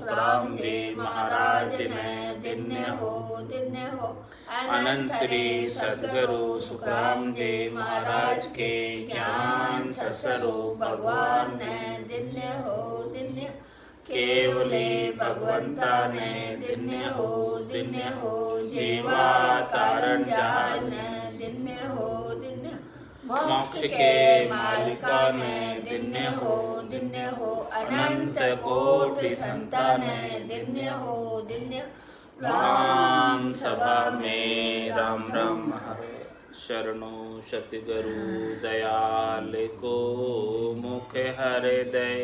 सुखराम जी महाराज ने दिन्य हो अनंत श्री सद्गुरु सुखराम जी महाराज के ज्ञान ससरो भगवान ने दिन्य हो केवले भगवंता ने दिन्य हो जीवा तारण जहाज ने दिन्य हो मोक्ष के मालिका ने दिन्य हो अनंत कोटि संता ने दिन्य हो राम सभा में राम राम हरे शरणो सतगुरु दयाल को मुख हृदय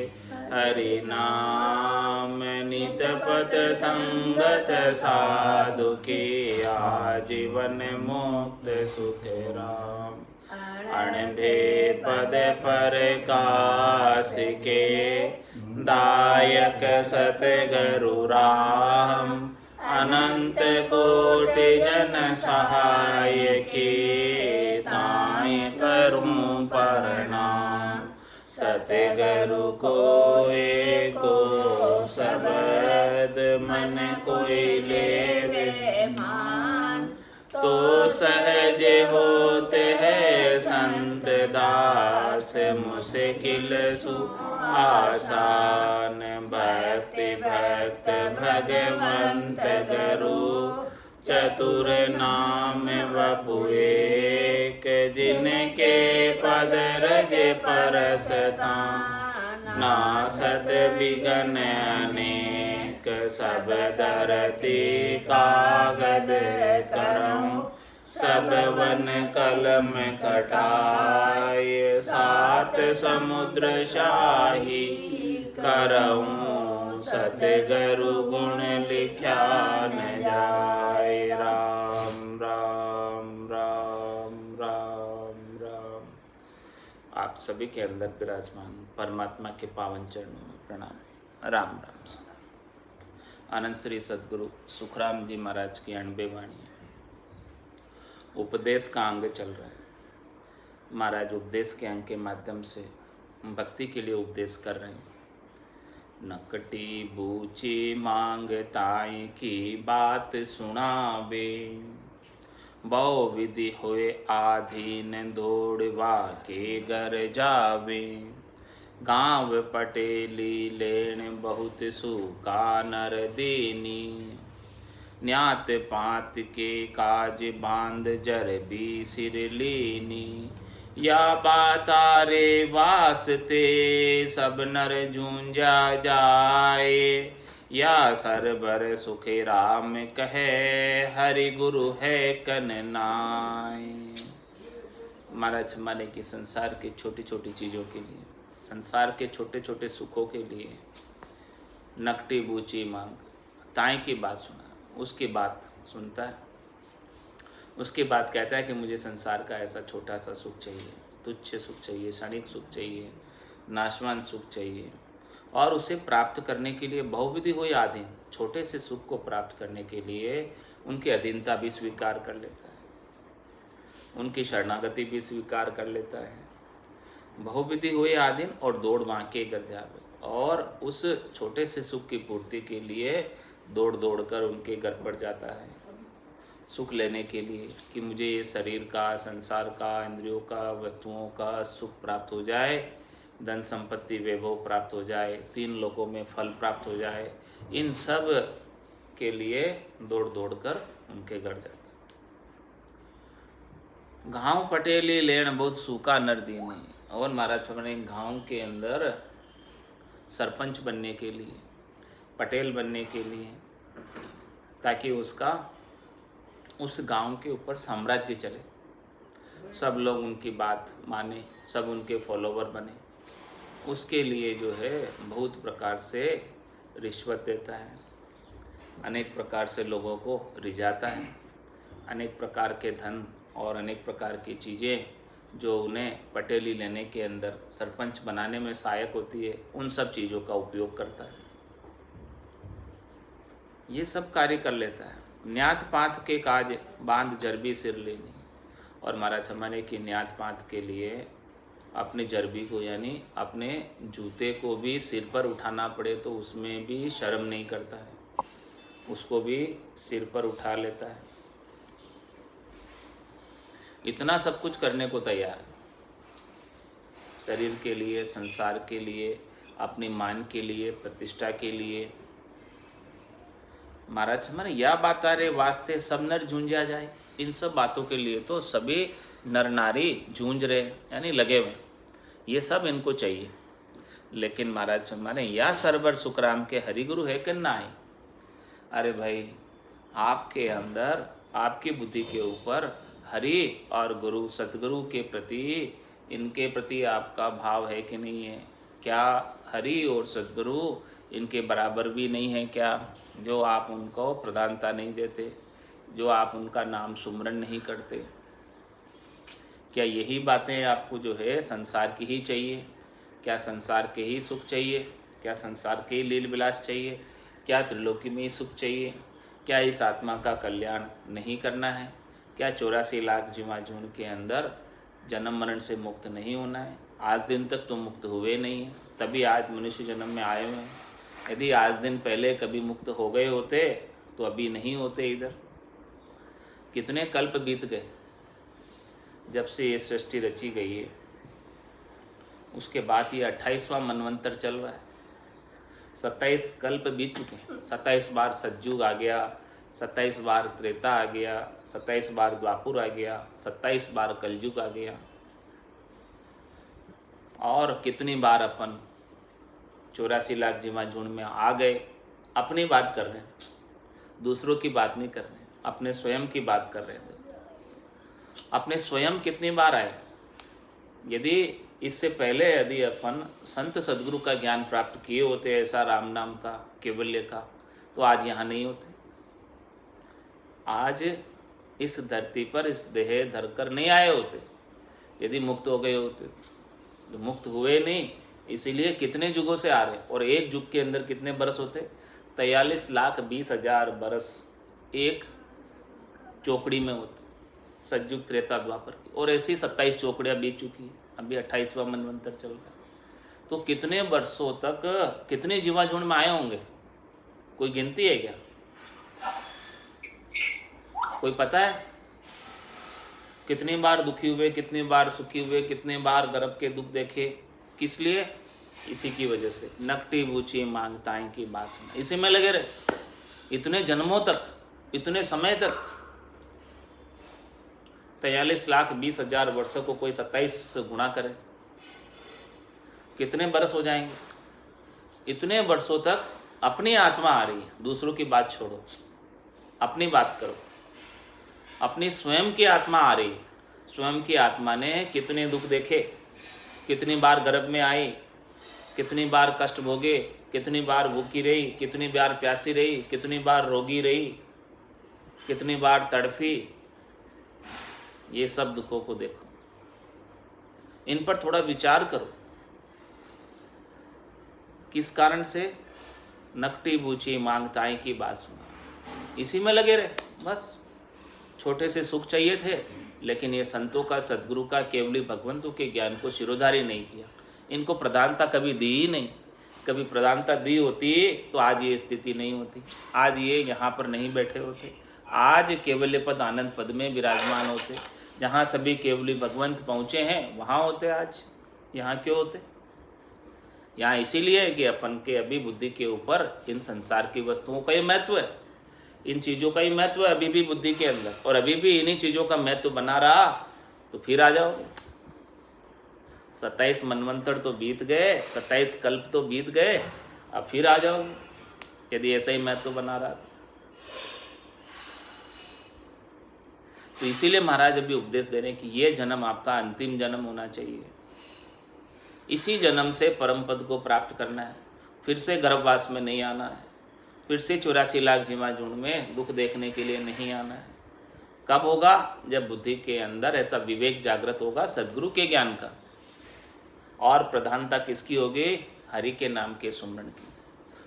हरि नाम नित पथ संगत साधु के आजीवन मुक्त सुख राम अणभे पद पर कास के दायक सतगुरु राम अनंत कोटि जन सहाय के ताय करूं प्रणाम सतगुरु को एको शब्द मन कोई लेवे मान तो सहज होते हैं संत दास मुश्किल सु आसान भक्ति भक्त भगवंत गुरु चतुर नाम वपु एक जिनके पद रज परसता नासत विघ्न अनेक सब धरती कागद करऊं सब वन कलम कटाय सात समुद्र शाही करऊं सतगुरु गुण लिख्या न जाय राम राम राम राम राम। आप सभी के अंदर विराजमान परमात्मा के पावन चरणों में प्रणाम राम राम। आनंद श्री सद्गुरु सुखराम जी महाराज की 90 वाणी उपदेश का अंग चल रहा है। महाराज उपदेश के अंग के माध्यम से भक्ति के लिए उपदेश कर रहे हैं। नकटी बूची मांग ताई की बात सुनावे बहु विधि होए आधीन दौड़वा के घर जावे गांव पटेली लेन बहुत सुका नर देनी न्यात पात के काज बांध जर भी सिर लेनी या बातारे वास्ते सब नर झूंझा जाए या सरबर सुखे राम कहे हरि गुरु है कन नाय। महाराज माने कि संसार के छोटी छोटी चीज़ों के लिए संसार के छोटे छोटे सुखों के लिए नकटी बूची मांग ताई की बात सुना उसकी बात सुनता है उसके बाद कहता है कि मुझे संसार का ऐसा छोटा सा सुख चाहिए तुच्छ सुख चाहिए क्षणिक सुख चाहिए नाशवान सुख चाहिए और उसे प्राप्त करने के लिए बहुविधि हुई अधीन छोटे से सुख को प्राप्त करने के लिए उनकी अधीनता भी स्वीकार कर लेता है उनकी शरणागति भी स्वीकार कर लेता है बहुविधि हुई अधीन और दौड़ बांके कर जावे और उस छोटे से सुख की पूर्ति के लिए दौड़ दौड़ कर उनके घर पर जाता है सुख लेने के लिए कि मुझे ये शरीर का संसार का इंद्रियों का वस्तुओं का सुख प्राप्त हो जाए धन संपत्ति वैभव प्राप्त हो जाए 3 लोकों में फल प्राप्त हो जाए इन सब के लिए दौड़ दौड़ कर उनके घर जाता है। गाँव पटेली लेन बहुत सूखा नर दीनी और महाराज अपने गाँव के अंदर सरपंच बनने के लिए पटेल बनने के लिए ताकि उसका उस गांव के ऊपर साम्राज्य चले सब लोग उनकी बात माने सब उनके फॉलोवर बने उसके लिए जो है बहुत प्रकार से रिश्वत देता है अनेक प्रकार से लोगों को रिझाता है अनेक प्रकार के धन और अनेक प्रकार की चीज़ें जो उन्हें पटेली लेने के अंदर सरपंच बनाने में सहायक होती है उन सब चीज़ों का उपयोग करता है ये सब कार्य कर लेता है। न्यात पात के काज बांध जरबी सिर लेनी और महाराज हमारे की न्यात पात के लिए अपने जरबी को यानी अपने जूते को भी सिर पर उठाना पड़े तो उसमें भी शर्म नहीं करता है, उसको भी सिर पर उठा लेता है। इतना सब कुछ करने को तैयार है, शरीर के लिए, संसार के लिए, अपनी मान के लिए, प्रतिष्ठा के लिए। महाराज हमारे यह बात आ रहे वास्ते सब नर झूंझा जाए। इन सब बातों के लिए तो सभी नर नारी झूंझ रहे यानी लगे हुए, ये सब इनको चाहिए। लेकिन महाराज हमारे या सरबर सुखराम के हरिगुरु है कि ना है? अरे भाई, आपके अंदर, आपकी बुद्धि के ऊपर हरि और गुरु सतगुरु के प्रति, इनके प्रति आपका भाव है कि नहीं है? क्या हरि और सतगुरु इनके बराबर भी नहीं है क्या? जो आप उनको प्रधानता नहीं देते, जो आप उनका नाम सुमरन नहीं करते, क्या यही बातें आपको जो है संसार की ही चाहिए? क्या संसार के ही सुख चाहिए? क्या संसार के ही लील विलास चाहिए? क्या त्रिलोकी में ही सुख चाहिए? क्या इस आत्मा का कल्याण नहीं करना है? क्या 84 लाख जीवा झुंड के अंदर जन्म मरण से मुक्त नहीं होना है? आज दिन तक तो मुक्त हुए नहीं हैं, तभी आज मनुष्य जन्म में आए हुए हैं। यदि आज दिन पहले कभी मुक्त हो गए होते तो अभी नहीं होते इधर। कितने कल्प बीत गए जब से ये सृष्टि रची गई है, उसके बाद ये 28वां मनवंतर चल रहा है। 27 कल्प बीत चुके हैं। 27 बार सतयुग आ गया, 27 बार त्रेता आ गया, 27 बार द्वापुर आ गया, 27 बार कलयुग आ गया। और कितनी बार अपन 84 लाख जीवा झुंड में आ गए। अपनी बात कर रहे हैं, दूसरों की बात नहीं कर रहे हैं, अपने स्वयं की बात कर रहे हैं। अपने स्वयं कितनी बार आए? यदि इससे पहले यदि अपन संत सद्गुरु का ज्ञान प्राप्त किए होते, ऐसा राम नाम का, केवल्य का, तो आज यहाँ नहीं होते। आज इस धरती पर इस देह धरकर नहीं आए होते। यदि मुक्त हो गए होते तो मुक्त हुए नहीं, इसीलिए कितने युगों से आ रहे। और एक युग के अंदर कितने बरस होते? 43,20,000 बरस एक चौकड़ी में होते, सतयुग त्रेता द्वापर की। और ऐसी 27 चौकड़ियाँ बीत चुकी है, अभी 28वां मनवंतर चल रहा है। तो कितने वर्षों तक कितने जीवा झुंड में आए होंगे? कोई गिनती है क्या? कोई पता है? कितनी बार दुखी हुए, कितनी बार सुखी हुए, कितने बार गर्भ के दुख देखे? किस लिए? इसी की वजह से नकटी बूची मांगताएं की बात सुना, इसी में लगे रहे इतने जन्मों तक, इतने समय तक। 43,20,000 वर्षों को कोई 27 से गुणा करे, कितने बरस हो जाएंगे? इतने वर्षों तक अपनी आत्मा आ रही है। दूसरों की बात छोड़ो, अपनी बात करो। अपनी स्वयं की आत्मा आ रही है। स्वयं की आत्मा ने कितने दुख देखे, कितनी बार गर्भ में आई, कितनी बार कष्ट भोगे, कितनी बार भूखी रही, कितनी बार प्यासी रही, कितनी बार रोगी रही, कितनी बार तड़फी। ये सब दुखों को देखो, इन पर थोड़ा विचार करो। किस कारण से? नकटी बूची मांगताएं की बात सुना, इसी में लगे रहे। बस छोटे से सुख चाहिए थे, लेकिन ये संतों का, सद्गुरु का, केवली भगवंतों के ज्ञान को शिरोधारी नहीं किया। इनको प्रधानता कभी दी ही नहीं। कभी प्रधानता दी होती तो आज ये स्थिति नहीं होती, आज ये यहाँ पर नहीं बैठे होते, आज केवल्य पद आनंद पद में विराजमान होते। जहाँ सभी केवली भगवंत पहुँचे हैं वहाँ होते, आज यहाँ क्यों होते? यहाँ इसीलिए है कि अपन के अभी बुद्धि के ऊपर इन संसार की वस्तुओं का ही महत्व है, इन चीज़ों का ही महत्व है अभी भी बुद्धि के अंदर। और अभी भी इन्हीं चीज़ों का महत्व बना रहा तो फिर आ जाओगे। 27 मनवंतर तो बीत गए, 27 कल्प तो बीत गए, अब फिर आ जाओगे यदि ऐसा ही महत्व बना रहा। तो इसीलिए महाराज अभी उपदेश दे रहे हैं कि ये जन्म आपका अंतिम जन्म होना चाहिए। इसी जन्म से परम पद को प्राप्त करना है, फिर से गर्भवास में नहीं आना है, फिर से 84 लाख जीवा झुंड में दुख देखने के लिए नहीं आना है। कब होगा? जब बुद्धि के अंदर ऐसा विवेक जागृत होगा सद्गुरु के ज्ञान का। और प्रधानता किसकी होगी? हरि के नाम के सुमरण की।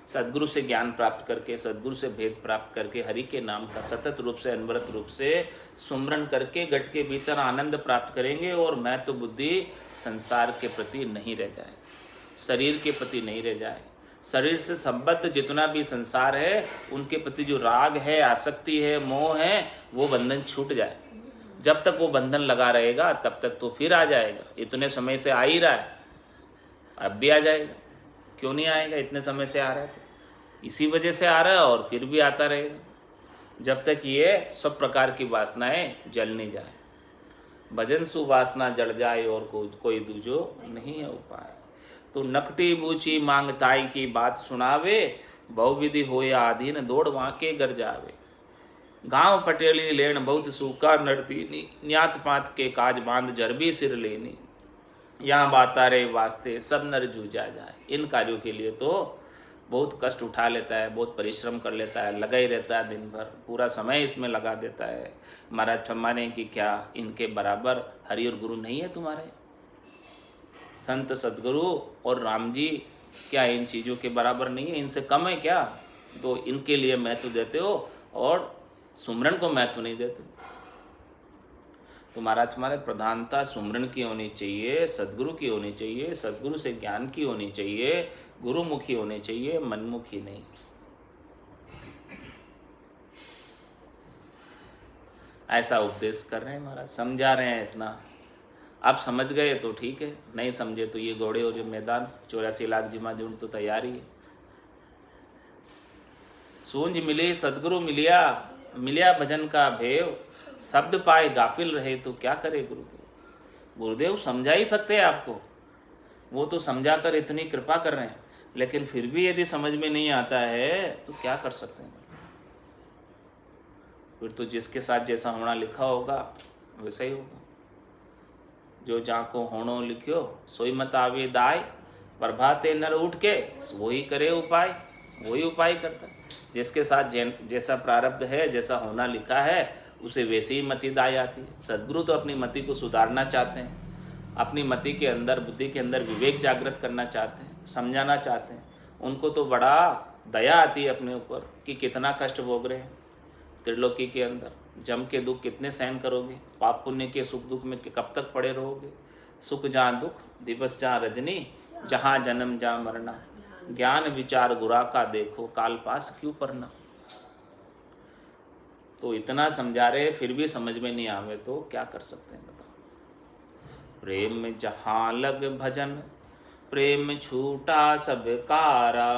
सद्गुरु से ज्ञान प्राप्त करके, सद्गुरु से भेद प्राप्त करके, हरि के नाम का सतत रूप से, अनवरत रूप से सुमरन करके घट के भीतर आनंद प्राप्त करेंगे। और मैं तो बुद्धि संसार के प्रति नहीं रह जाए, शरीर के प्रति नहीं रह जाए। शरीर से संबद्ध जितना भी संसार है उनके प्रति जो राग है, आसक्ति है, मोह है, वो बंधन छूट जाए। जब तक वो बंधन लगा रहेगा तब तक तो फिर आ जाएगा। इतने समय से आ ही रहा है, अब भी आ जाएगा। क्यों नहीं आएगा? इतने समय से आ रहा है तो इसी वजह से आ रहा है और फिर भी आता रहेगा जब तक ये सब प्रकार की वासनाएं जल नहीं जाए। भजन सुवासना जल जाए और कोई दूजो नहीं है उपाय। तो नकटी बूची मांग ताई की बात सुनावे, बहुविधि होए आधीन दौड़ वाके घर जावे। गांव पटेली लेन बहुत सूखा नरती, न्यात पात के काज बांध जरबी सिर लेनी। यहाँ बातारे वास्ते सब नर जूझा जाए। इन कार्यों के लिए तो बहुत कष्ट उठा लेता है, बहुत परिश्रम कर लेता है, लगा ही रहता है, दिन भर पूरा समय इसमें लगा देता है। महाराज फरमाने कि क्या इनके बराबर हरि और गुरु नहीं है तुम्हारे? संत सदगुरु और राम जी क्या इन चीज़ों के बराबर नहीं है? इनसे कम है क्या? तो इनके लिए महत्व देते हो और सुमरन को महत्व नहीं देते। तो महाराज हमारे प्रधानता सुमरन की होनी चाहिए, सदगुरु की होनी चाहिए, सदगुरु से ज्ञान की होनी चाहिए, गुरुमुखी होनी चाहिए, मनमुखी नहीं। ऐसा उपदेश कर रहे हैं महाराज, समझा रहे हैं इतना। आप समझ गए तो ठीक है, नहीं समझे तो ये घोड़े और जो मैदान 84 लाख जिमा जुड़ तो तैयारी है। सूंझ मिली सदगुरु मिलिया, मिलिया भजन का भेव, शब्द पाए गाफिल रहे तो क्या करे गुरुदेव। गुरुदेव समझा ही सकते हैं आपको, वो तो समझा कर इतनी कृपा कर रहे हैं, लेकिन फिर भी यदि समझ में नहीं आता है तो क्या कर सकते हैं। फिर तो जिसके साथ जैसा होना लिखा होगा वैसा ही होगा। जो जाको होनो लिखियो सोई मत आवे दाय, प्रभाते नर उठ के वही करे उपाय। वही उपाय करता है। जिसके साथ जैसा प्रारब्ध है, जैसा होना लिखा है, उसे वैसे ही मति दाय आती है। सदगुरु तो अपनी मति को सुधारना चाहते हैं, अपनी मति के अंदर, बुद्धि के अंदर विवेक जागृत करना चाहते हैं, समझाना चाहते हैं। उनको तो बड़ा दया आती है अपने ऊपर कि कितना कष्ट भोग रहे हैं त्रिलोकी के अंदर। जम के दुख कितने सहन करोगे? पाप पुण्य के सुख दुख में कब तक पड़े रहोगे? सुख जहाँ दुख, दिवस जहाँ रजनी, जहाँ जन्म जहाँ मरना। ज्ञान विचार गुरा का देखो, काल पास क्यों परना। तो इतना समझा रहे फिर भी समझ में नहीं आवे तो क्या कर सकते हैं बताओ। प्रेम में जहाँ लग भजन, प्रेम छूटा सब कारा।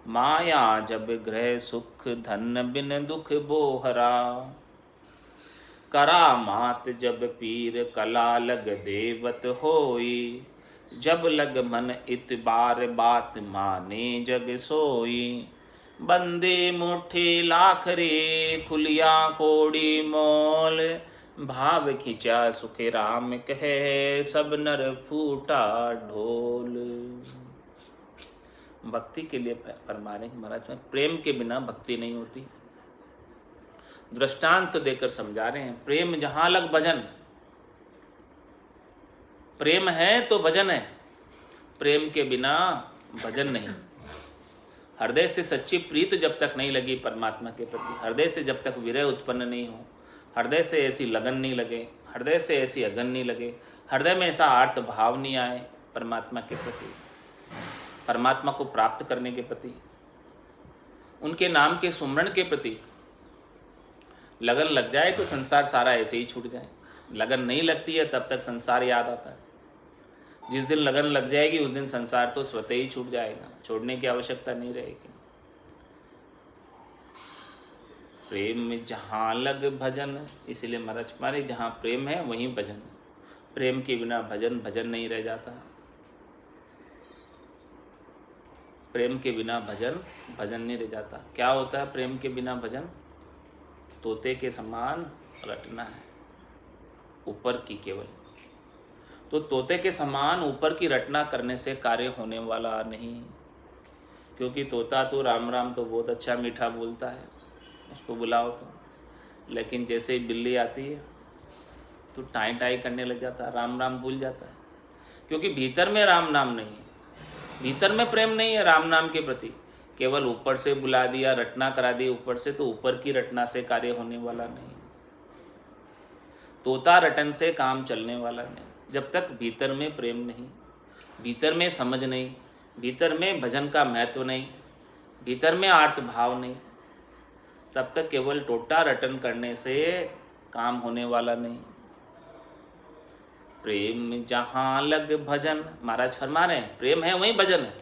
माया जब ग्रह सुख, धन बिन दुख बोहरा। करा मात जब पीर, कला लग देवत होई। जब लग मन इतबार, बात माने जग सोई। बंदे मुट्ठी लाख रे, खुलिया कोड़ी मोल। भाव खिंचा सुख राम कहे, सब नर फूटा ढोल। भक्ति के लिए फरमा रहे हैं महाराज, प्रेम के बिना भक्ति नहीं होती। दृष्टांत देकर समझा रहे हैं। प्रेम जहां लग भजन, प्रेम है तो भजन है, प्रेम के बिना भजन नहीं। हृदय से सच्ची प्रीत जब तक नहीं लगी परमात्मा के प्रति, हृदय से जब तक विरह उत्पन्न नहीं हो, हृदय से ऐसी लगन नहीं लगे, हृदय से ऐसी अगन नहीं लगे, हृदय में ऐसा आर्त भाव नहीं आए परमात्मा के प्रति, परमात्मा को प्राप्त करने के प्रति, उनके नाम के सुमरण के प्रति लगन लग जाए तो संसार सारा ऐसे ही छूट जाए। लगन नहीं लगती है तब तक संसार याद आता है। जिस दिन लगन लग जाएगी उस दिन संसार तो स्वतः ही छूट जाएगा, छोड़ने की आवश्यकता नहीं रहेगी। प्रेम में जहाँ लग भजन, इसलिए महाराज हमारे जहाँ प्रेम है वहीं भजन। प्रेम के बिना भजन भजन नहीं रह जाता, प्रेम के बिना भजन भजन नहीं रह जाता। क्या होता है प्रेम के बिना भजन? तोते के समान रटना है ऊपर की केवल। तो तोते के समान ऊपर की रटना करने से कार्य होने वाला नहीं, क्योंकि तोता तो राम राम तो बहुत अच्छा मीठा बोलता है, उसको बुलाओ तो, लेकिन जैसे ही बिल्ली आती है तो टाई टाई करने लग जाता है, राम राम भूल जाता है, क्योंकि भीतर में राम नाम नहीं है, भीतर में प्रेम नहीं है राम नाम के प्रति। केवल ऊपर से बुला दिया, रटना करा दी ऊपर से, तो ऊपर की रटना से कार्य होने वाला नहीं। तोता रटन से काम चलने वाला नहीं। जब तक भीतर में प्रेम नहीं, भीतर में समझ नहीं, भीतर में भजन का महत्व नहीं, भीतर में आर्त भाव नहीं, तब तक केवल टोटा रटन करने से काम होने वाला नहीं। प्रेम जहाँ लग भजन, महाराज फरमा रहे हैं प्रेम है वहीं भजन है,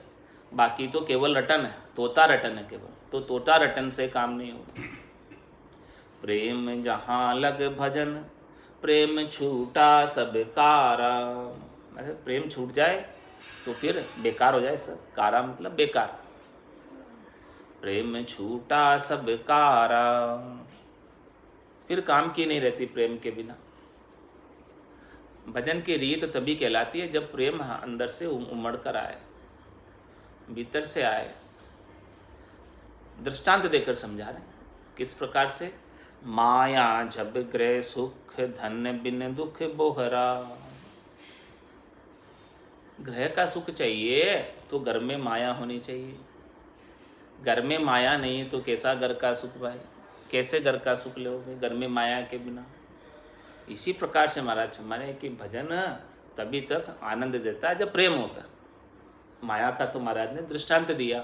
बाकी तो केवल रटन है, तोता रटन है केवल, तो तोता रटन से काम नहीं होगा। प्रेम जहाँ लग भजन, प्रेम छूटा सब कारा। मतलब प्रेम छूट जाए तो फिर बेकार हो जाए सब, कारा मतलब बेकार। प्रेम छूटा सब कारा, फिर काम की नहीं रहती प्रेम के बिना। भजन की रीत तभी कहलाती है जब प्रेम अंदर से उमड़ कर आए, भीतर से आए। दृष्टांत देकर समझा रहे हैं किस प्रकार से। माया जब ग्रह सुख, धन बिन दुख बोहरा। ग्रह का सुख चाहिए तो घर में माया होनी चाहिए, घर में माया नहीं तो कैसा घर का सुख भाई, कैसे घर का सुख लोगे घर में माया के बिना। इसी प्रकार से महाराज हमारे कि भजन तभी तक आनंद देता है जब प्रेम होता है। माया का तो महाराज ने दृष्टांत दिया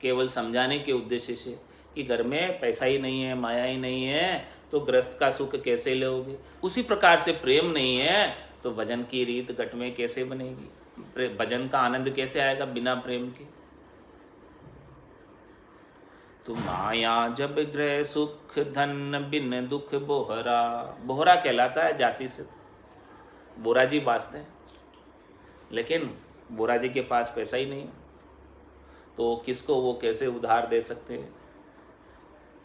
केवल समझाने के उद्देश्य से कि घर में पैसा ही नहीं है, माया ही नहीं है, तो गृहस्थ का सुख कैसे लोगे। उसी प्रकार से प्रेम नहीं है तो भजन की रीत घट में कैसे बनेगी, भजन का आनंद कैसे आएगा बिना प्रेम के। तो माया जब ग्रह सुख, धन बिन दुख बोहरा। बोहरा कहलाता है जाति से, बोरा जी बाजते हैं, लेकिन बोरा जी के पास पैसा ही नहीं, तो किसको वो कैसे उधार दे सकते हैं,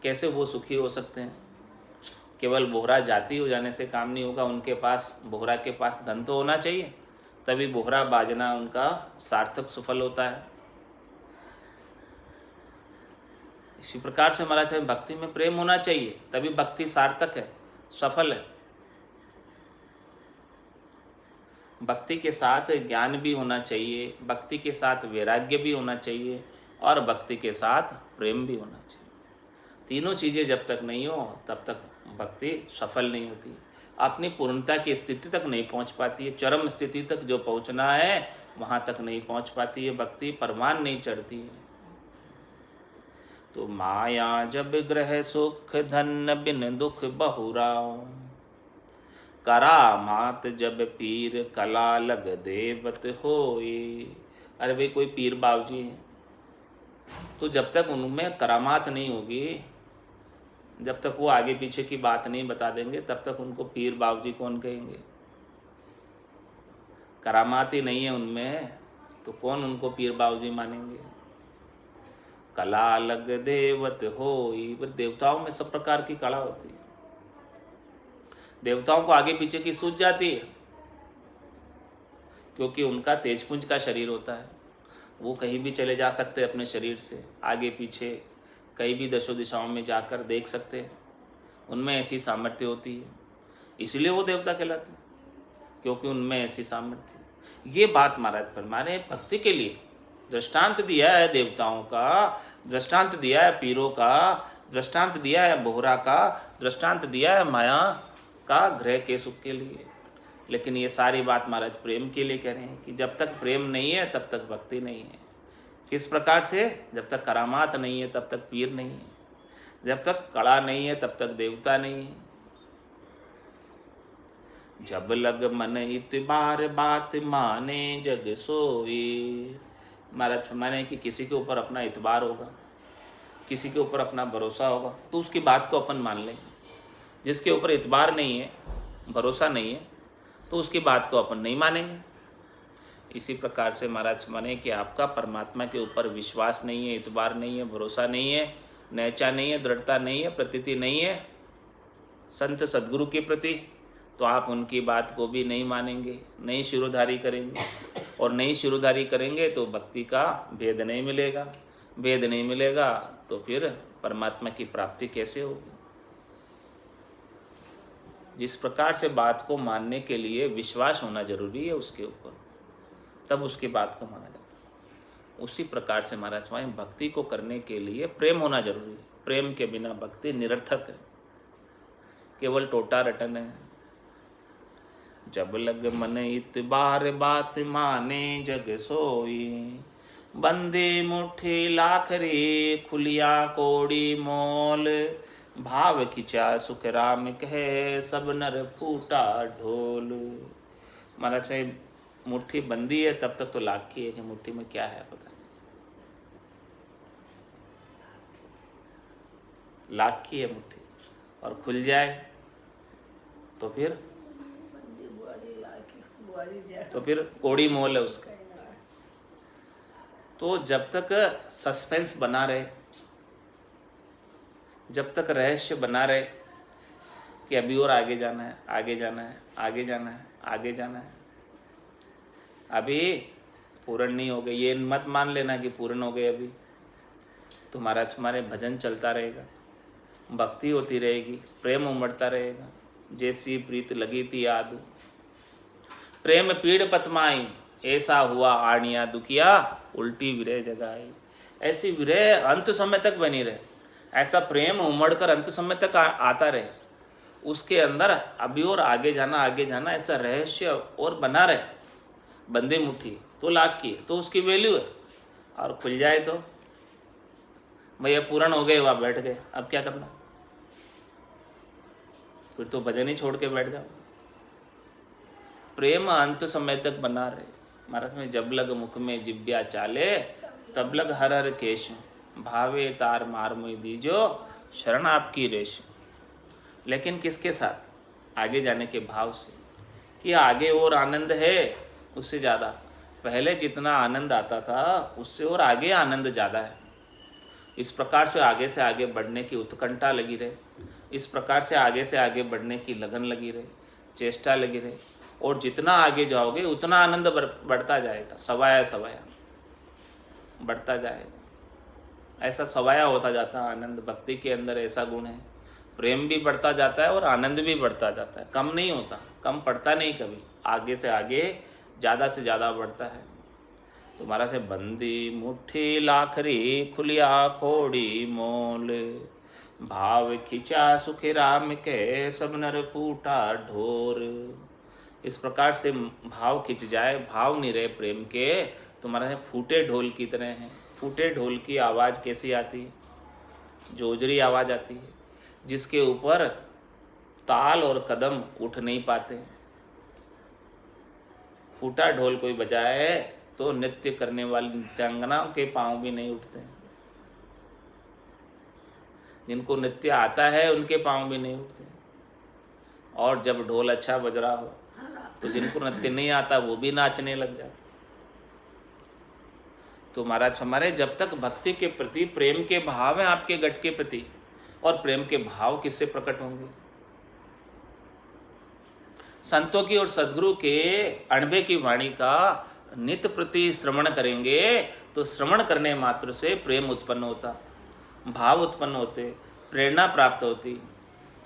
कैसे वो सुखी हो सकते हैं। केवल बोहरा जाति हो जाने से काम नहीं होगा, उनके पास, बोहरा के पास धन तो होना चाहिए, तभी बोहरा बाजना उनका सार्थक सफल होता है। इसी प्रकार से हमारा चाहे भक्ति में प्रेम होना चाहिए, तभी भक्ति सार्थक है, सफल है। भक्ति के साथ ज्ञान भी होना चाहिए, भक्ति के साथ वैराग्य भी होना चाहिए, और भक्ति के साथ प्रेम भी होना चाहिए। तीनों चीज़ें जब तक नहीं हो तब तक भक्ति सफल नहीं होती, अपनी पूर्णता की स्थिति तक नहीं पहुंच पाती है। चरम स्थिति तक जो पहुंचना है वहाँ तक नहीं पहुंच पाती है, भक्ति परमान नहीं चढ़ती है। तो माया जब ग्रह सुख, धन बिन दुख बहुरा। करामात जब पीर, कला लग देवत होए। अरे भाई कोई पीर बाबूजी है, तो जब तक उनमें करामात नहीं होगी, जब तक वो आगे पीछे की बात नहीं बता देंगे, तब तक उनको पीर बाबूजी कौन कहेंगे। करामात ही नहीं है उनमें तो कौन उनको पीर बाबूजी मानेंगे। कला लग देवत होई। पर देवताओं में सब प्रकार की कला होती है, देवताओं को आगे पीछे की सूझ जाती है, क्योंकि उनका तेजपुंज का शरीर होता है, वो कहीं भी चले जा सकते हैं अपने शरीर से, आगे पीछे कहीं भी दशो दिशाओं में जाकर देख सकते हैं, उनमें ऐसी सामर्थ्य होती है, इसलिए वो देवता कहलाते हैं, क्योंकि उनमें ऐसी सामर्थ्य। ये बात महाराज फरमाने भक्ति के लिए दृष्टांत दिया है, देवताओं का दृष्टांत दिया है, पीरों का दृष्टांत दिया है, बोहरा का दृष्टांत दिया है, माया का ग्रह के सुख के लिए। लेकिन ये सारी बात महाराज प्रेम के लिए कह रहे हैं कि जब तक प्रेम नहीं है तब तक भक्ति नहीं है। किस प्रकार से? जब तक करामात नहीं है तब तक पीर नहीं है, जब तक कला नहीं है तब तक देवता नहीं है। जब लग मन इतबार, बात माने जग सोई। महाराज फरमाने कि किसी के ऊपर अपना इतबार होगा, किसी के ऊपर अपना भरोसा होगा, तो उसकी बात को अपन मान लेंगे। जिसके ऊपर इतबार नहीं है, भरोसा नहीं है, तो उसकी बात को अपन नहीं मानेंगे। इसी प्रकार से महाराज माने कि आपका परमात्मा के ऊपर विश्वास नहीं है, इतबार नहीं है, भरोसा नहीं है, नैचा नहीं है, दृढ़ता नहीं है, प्रतीति नहीं है संत सद्गुरु के प्रति, तो आप उनकी बात को भी नहीं मानेंगे, नहीं शिरोधारी करेंगे, और नहीं शिरोधारी करेंगे तो भक्ति का भेद नहीं मिलेगा। भेद नहीं मिलेगा तो फिर परमात्मा की प्राप्ति कैसे होगी। जिस प्रकार से बात को मानने के लिए विश्वास होना जरूरी है उसके ऊपर, तब उसकी बात को माना जाता है। उसी प्रकार से महाराज स्वामी भक्ति को करने के लिए प्रेम होना जरूरी है। प्रेम के बिना भक्ति निरर्थक है, केवल टोटा रटन है। जब लग मन इतबार बात माने जग सोई, बंदी मुट्ठी लाखरी खुलिया कोड़ी मोल, भाव खिंचा सुख राम कहे सब नर फूटा ढोल। महाराज भाई मुट्ठी बंदी है तब तक तो लाख की है कि मुट्ठी में क्या है पता नहीं, लाख की है मुट्ठी, और खुल जाए तो फिर कोड़ी मोल है उसका। तो जब तक सस्पेंस बना रहे, जब तक रहस्य बना रहे कि अभी और आगे जाना है, आगे जाना है, आगे जाना है, आगे जाना है, अभी पूर्ण नहीं हो गए, ये मत मान लेना कि पूर्ण हो गए अभी। तो महाराज हमारे भजन चलता रहेगा, भक्ति होती रहेगी, प्रेम उमड़ता रहेगा। जैसी प्रीत लगी थी याद, प्रेम पीड़ पतमाई, ऐसा हुआ आनिया दुखिया, उल्टी विरह जगाई। ऐसी विरह अंत समय तक बनी रहे, ऐसा प्रेम उमड़कर अंत समय तक आता रहे, उसके अंदर अभी और आगे जाना, आगे जाना, ऐसा रहस्य और बना रहे। बंदी मुट्ठी तो लाख की, तो उसकी वैल्यू है। और खुल जाए तो भैया पूर्ण हो गए, वहाँ बैठ गए, अब क्या करना, फिर तो भजन ही छोड़ के बैठ जाओ। प्रेम अंत समय तक बना रहे। महाराज में जब लग मुख में जिब्या चाले, तब लग हर हर केश, भावे तार मार मुई दीजो, शरण आपकी रेश। लेकिन किसके साथ? आगे जाने के भाव से, कि आगे और आनंद है उससे ज़्यादा। पहले जितना आनंद आता था उससे और आगे आनंद ज़्यादा है। इस प्रकार से आगे बढ़ने की उत्कंठा लगी रहे, इस प्रकार से आगे बढ़ने की लगन लगी रहे, चेष्टा लगी रहे। और जितना आगे जाओगे उतना आनंद बढ़ता जाएगा, सवाया सवाया बढ़ता जाएगा। ऐसा सवाया होता जाता है आनंद। भक्ति के अंदर ऐसा गुण है, प्रेम भी बढ़ता जाता है और आनंद भी बढ़ता जाता है, कम नहीं होता, कम पड़ता नहीं कभी, आगे से आगे ज़्यादा से ज़्यादा बढ़ता है। तुम्हारा से बंदी मुट्ठी लाखरी खुलिया कोड़ी मोल, भाव खिंचा सुख राम के सब नर फूटा ढोर। इस प्रकार से भाव खिंच जाए, भाव नहीं रहे प्रेम के, तुम्हारा से फूटे ढोल की तरह हैं। फूटे ढोल की आवाज़ कैसी आती है? जोजरी आवाज़ आती है, जिसके ऊपर ताल और कदम उठ नहीं पाते। फूटा ढोल कोई बजाए तो नृत्य करने वाली नृत्यांगनाओं के पांव भी नहीं उठते। जिनको नृत्य आता है उनके पांव भी नहीं उठते। और जब ढोल अच्छा बज रहा हो तो जिनको नृत्य नहीं आता वो भी नाचने लग जाते। तो महाराज हमारे जब तक भक्ति के प्रति प्रेम के भाव हैं आपके गट के प्रति, और प्रेम के भाव किससे प्रकट होंगे? संतों की और सद्गुरु के अणबे की वाणी का नित्य प्रति श्रवण करेंगे तो श्रवण करने मात्र से प्रेम उत्पन्न होता, भाव उत्पन्न होते, प्रेरणा प्राप्त होती।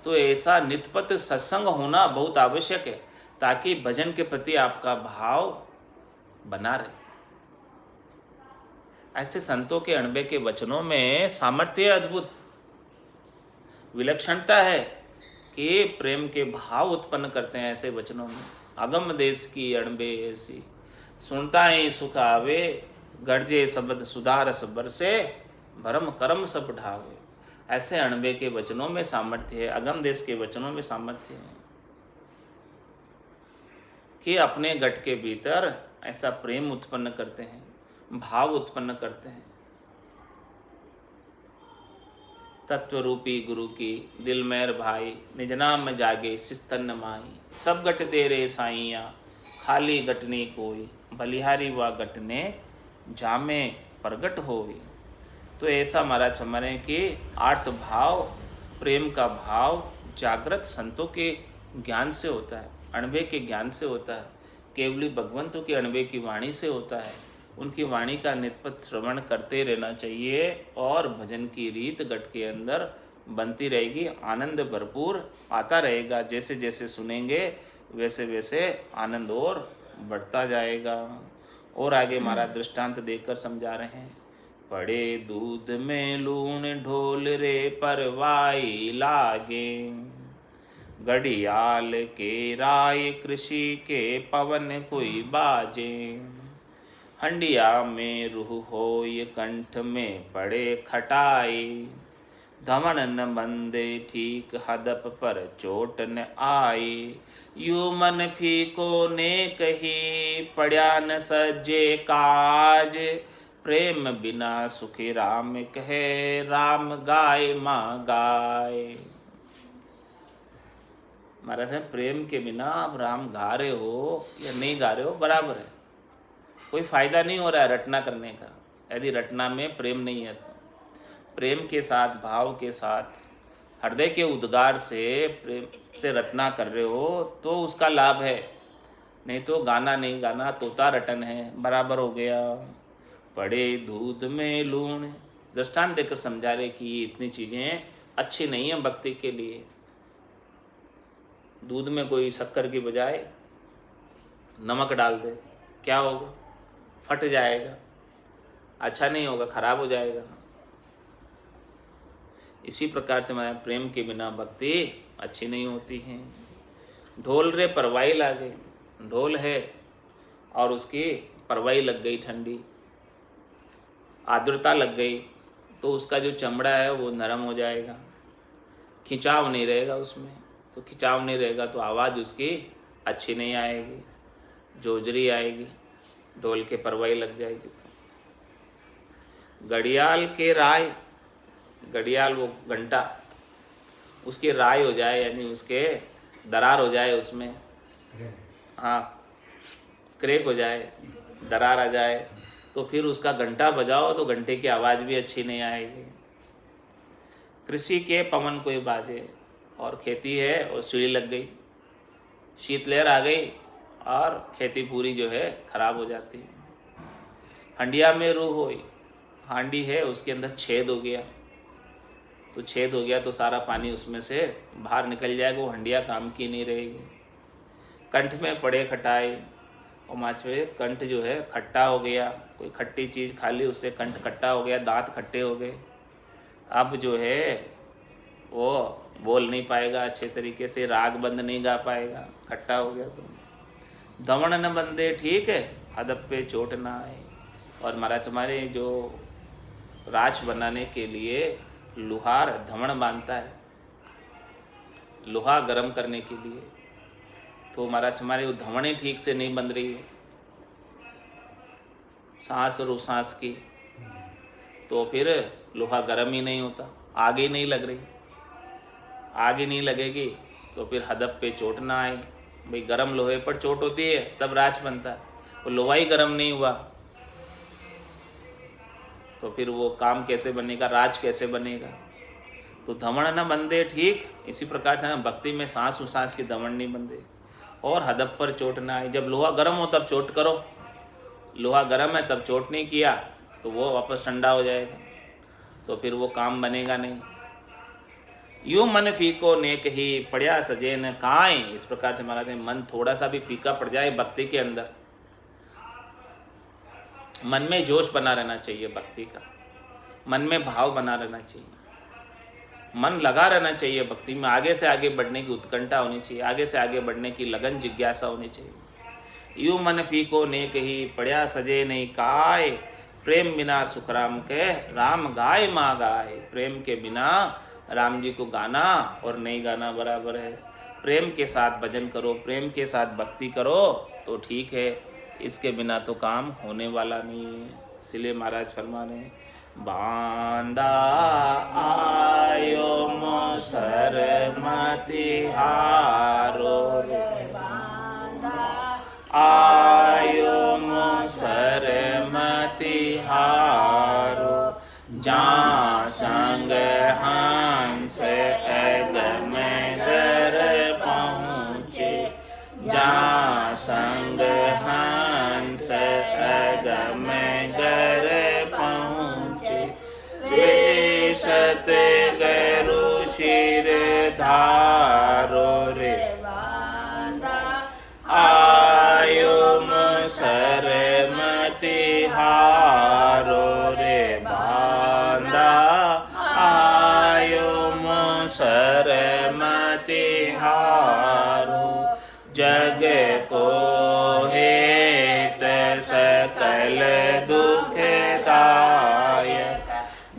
तो ऐसा नित्यपत सत्संग होना बहुत आवश्यक है, ताकि भजन के प्रति आपका भाव बना रहे। ऐसे संतों के अणबे के वचनों में सामर्थ्य अद्भुत, विलक्षणता है कि प्रेम के भाव उत्पन्न करते हैं ऐसे वचनों में। अगम देश की अणबे ऐसी, सुनता ही सुख आवे, गर्जे शब्द सुधार सबर से, भरम कर्म सब ढावे। ऐसे अणबे के वचनों में सामर्थ्य है, अगम देश के वचनों में सामर्थ्य है कि अपने गट के भीतर ऐसा प्रेम उत्पन्न करते हैं, भाव उत्पन्न करते हैं। तत्व रूपी गुरु की दिल मेर भाई, निज नाम जागे सिस्तन माही। सब गट तेरे साइया, खाली गटने कोई, बलिहारी व गटने जामे प्रगट होई। तो ऐसा महाराज हमारे कि आर्त भाव, प्रेम का भाव जागृत संतों के ज्ञान से होता है, अणबे के ज्ञान से होता है, केवली भगवंतों के अणबे की वाणी से होता है। उनकी वाणी का नित्यपत श्रवण करते रहना चाहिए और भजन की रीत गट के अंदर बनती रहेगी, आनंद भरपूर आता रहेगा। जैसे जैसे सुनेंगे वैसे वैसे आनंद और बढ़ता जाएगा। और आगे महाराज दृष्टांत देकर समझा रहे हैं। पड़े दूध में लूण ढोल रे परवाई लागे, घड़ियाल के राय कृषि के पवन कोई बाजे, हंडिया में रूह होय कंठ में पड़े खटाई, धमन न बंदे ठीक हदप पर चोट न आई, यू मन फीको ने कही पड़ा न सजे काज, प्रेम बिना सुखी राम कहे राम गाय माँ गाय। महाराज है प्रेम के बिना आप राम गा रहे हो या नहीं गा रहे हो बराबर है, कोई फायदा नहीं हो रहा है रटना करने का। यदि रटना में प्रेम नहीं है तो प्रेम के साथ भाव के साथ हृदय के उद्गार से प्रेम से रटना कर रहे हो तो उसका लाभ है, नहीं तो गाना नहीं गाना तोता रटन है, बराबर हो गया। पड़े दूध में लूण, दृष्टांत देकर समझा रहे कि ये इतनी चीज़ें अच्छी नहीं है भक्ति के लिए। दूध में कोई शक्कर की बजाय नमक डाल दे, क्या होगा? फट जाएगा, अच्छा नहीं होगा, खराब हो जाएगा। इसी प्रकार से हमारे प्रेम के बिना भक्ति अच्छी नहीं होती है। ढोल रे परवाई लागे, ढोल है और उसकी परवाई लग गई, ठंडी आर्द्रता लग गई तो उसका जो चमड़ा है वो नरम हो जाएगा, खिंचाव नहीं रहेगा उसमें। तो खिंचाव नहीं रहेगा तो आवाज़ उसकी अच्छी नहीं आएगी, जोजरी आएगी, ढोल के परवाई लग जाएगी। घड़ियाल के राय, घड़ियाल वो घंटा, उसकी राय हो जाए यानी उसके दरार हो जाए, उसमें हाँ क्रैक हो जाए, दरार आ जाए तो फिर उसका घंटा बजाओ तो घंटे की आवाज़ भी अच्छी नहीं आएगी। कृषि के पवन कोई बाजे, और खेती है और सीढ़ी लग गई, शीतलहर आ गई और खेती पूरी जो है खराब हो जाती है। हंडिया में रूह होई, हांडी है उसके अंदर छेद हो गया, तो छेद हो गया तो सारा पानी उसमें से बाहर निकल जाएगा, वो हंडिया काम की नहीं रहेगी। कंठ में पड़े खटाई, और माछवे कंठ जो है खट्टा हो गया, कोई खट्टी चीज़ खा ली उससे कंठ खट्टा हो गया, दांत खट्टे हो गए, अब जो है वो बोल नहीं पाएगा अच्छे तरीके से, राग बंद नहीं गा पाएगा, खट्टा हो गया तो। दमन न बंदे ठीक है हदप पे चोट ना आए, और महाराज हमारे जो राछ बनाने के लिए लोहार धमन बांधता है, लोहा गर्म करने के लिए, तो महाराज हमारे वो धमनें ठीक से नहीं बंध रही है, सांस और सांस की, तो फिर लोहा गर्म ही नहीं होता, आग ही नहीं लग रही, आग ही नहीं लगेगी तो फिर हदप पे चोट ना आए। भाई गर्म लोहे पर चोट होती है तब राछ बनता है, वो लोहा ही गर्म नहीं हुआ तो फिर वो काम कैसे बनेगा, राज कैसे बनेगा। तो धमन न बंदे ठीक, इसी प्रकार से भक्ति में सांस उसांस की धमन नहीं बंदे, और हदप पर चोट ना आए। जब लोहा गर्म हो तब चोट करो, लोहा गर्म है तब चोट नहीं किया तो वो वापस ठंडा हो जाएगा, तो फिर वो काम बनेगा नहीं। यूँ मन फीको नेक ही पड़या सजे न काएं, इस प्रकार से महाराज मन थोड़ा सा भी फीका पड़ जाए भक्ति के अंदर, मन में जोश बना रहना चाहिए भक्ति का, मन में भाव बना रहना चाहिए, मन लगा रहना चाहिए भक्ति में, आगे से आगे बढ़ने की उत्कंठा होनी चाहिए, आगे से आगे बढ़ने की लगन जिज्ञासा होनी चाहिए। यूँ मन फीको नेक ही पड़या सजे नहीं काय, प्रेम बिना सुख राम के राम गाय माँ गाय। प्रेम के बिना राम जी को गाना और नहीं गाना बराबर है। प्रेम के साथ भजन करो, प्रेम के साथ भक्ति करो तो ठीक है, इसके बिना तो काम होने वाला नहीं है। इसलिए महाराज फरमा रहे हैं, बांदा आयो मोसर मति हारो रे, आयो मोसर मति हारो, जहाँ संग हंस अगम घर पहुँचे, जहाँ संग हंस अगम घर पहुँचे, विशत गरु शिर धारो रे, आयो मोसर मति तिहारो। जग को हेत सकल दुखदायक।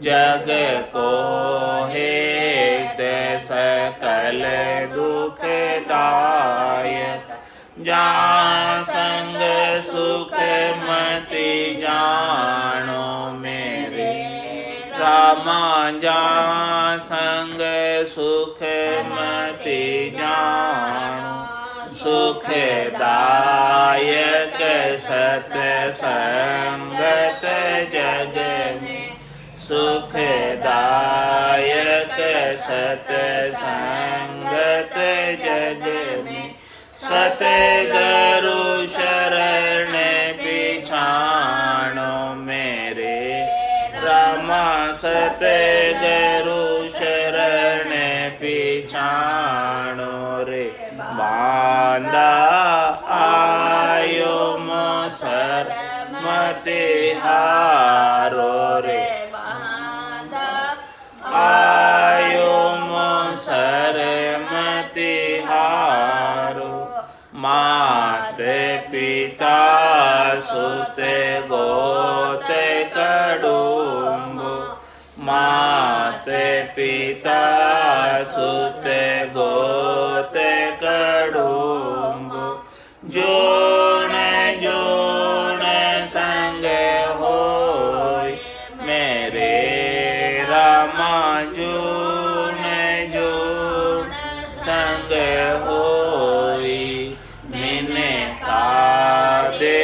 जग को हेत सकल दुखदायक। जहाँ संग सुख मति जानो मेरे रामा। जहाँ संग सुख मति जानो। सुखदायक सत्संगत जग में। सुखदायक सत्संगत जग में। सतगुरु शरण पिछानो मेरे रामा। सतगुरु शरण पिछानो रे। बांधा आयो मोसर मतिहारो रे। आयो मोसर मतिहारो। मात पिता सुत गोत कड़ुम्बो। मात पिता सुत गोत कड़ुम्बो। जोण जोण संग होय मेरे रामा। जोण जोण संग होय मिने का दे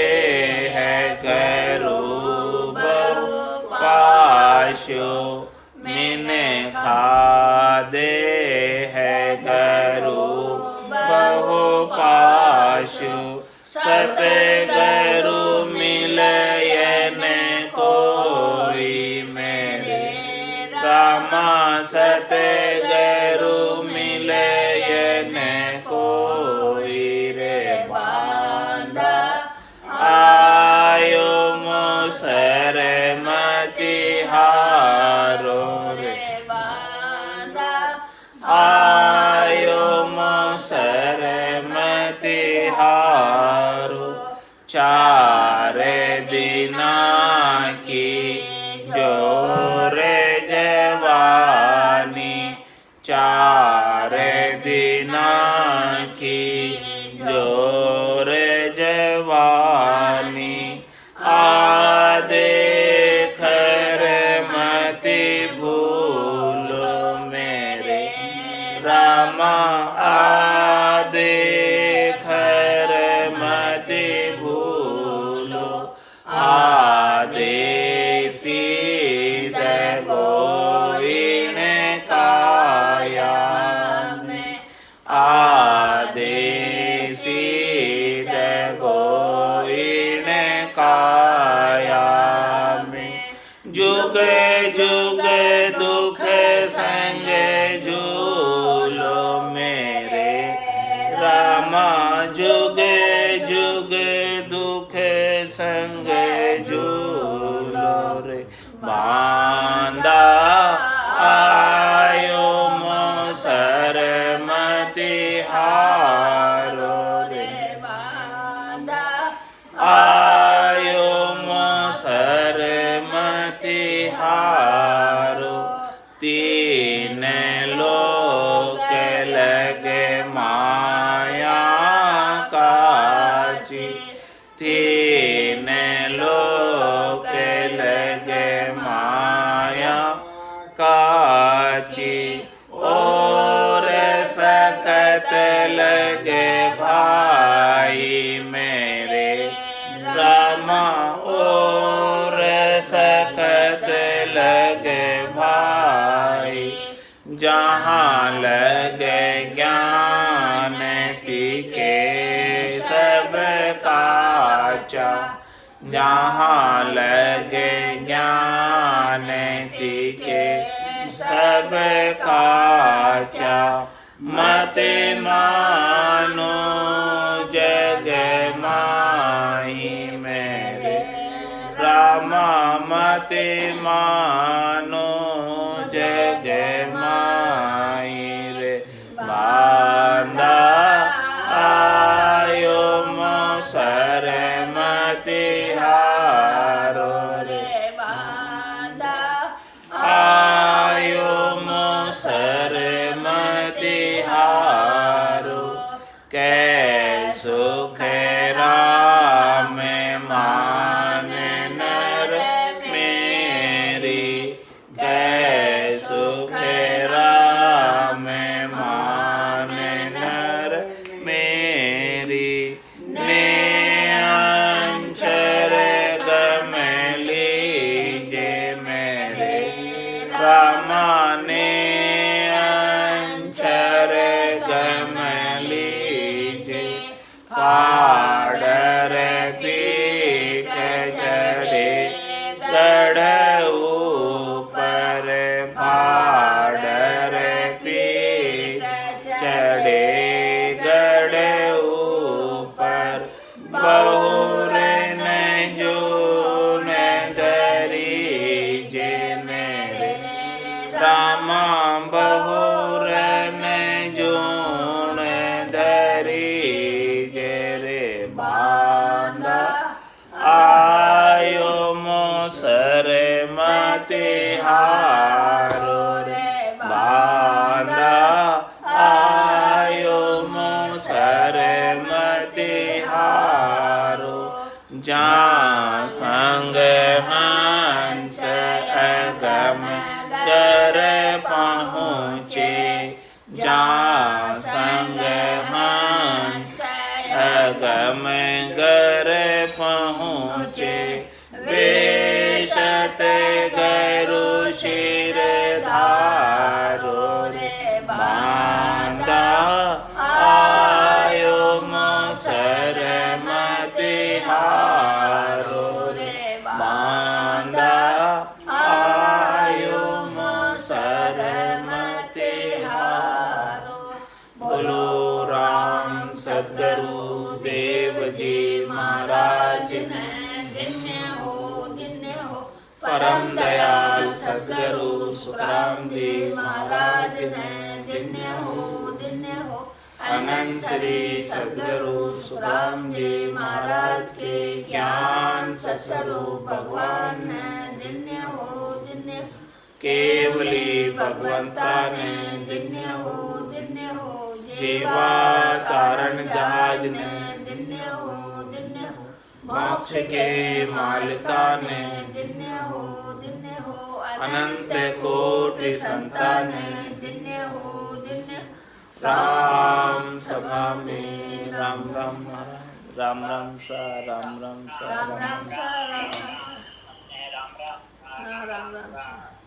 है करो बहु पाशो। मिने खा दे है करो बहु पाशो। सतगुरु मिलयन कोई मेरे रामा। सतगुरु मिलयन कोई रे। बांधा आयो मोसर मतिहारो रे। आयो मोसर मतिहारो। चार दिना की जोर जवानी। चार दिना की जोर जवानी। आदेखर मति भूलो मेरे रामा। आदेखर मति भूलो। आदेसी दगोइन काया में। आदेसी दगोइन काया में। जुग जुग दुख संग झूलो मेरे रामा। जुग जुग दुख संग झूलो रे। बांधा आयो मोसर मतिहारो रे। आयो मोसर मतिहारो। तीन लोक लगे माया काची। तीन लोक लगे माया काची। और सकत लगे भाई मेरे रामा। और सकत लगे भाई। जहाँ लगे ज्ञान तिके सब काचा। जहाँ लगे ज्ञान तिके सब काचा। मत मानो जग माई मेरे रामा। मत मानो जग माई रे। जा संग हंस अगम गर पहुँचे बेशत गरु शिर धारो रे बांधा आयो मोसर मति हारो रे बांधा आयो मोसर मति हारो। बोलो राम सद्गुरु देव जी महाराज ने धन्य हो परम दयाल सद्गुरु सुखराम जी महाराज ने धन्य हो अनंत श्री सद्गुरु सुखराम जी महाराज के ज्ञान सत्स्वरूप भगवान ने धन्य हो केवली भगवंता ने धन्य हो जीवा तारण जहाज ने धन्य हो मोक्ष के मालिका ने धन्य हो अनंत कोटि संतान ने धन्य हो राम सभा में राम राम महाराज राम राम सा राम राम सा राम राम सा।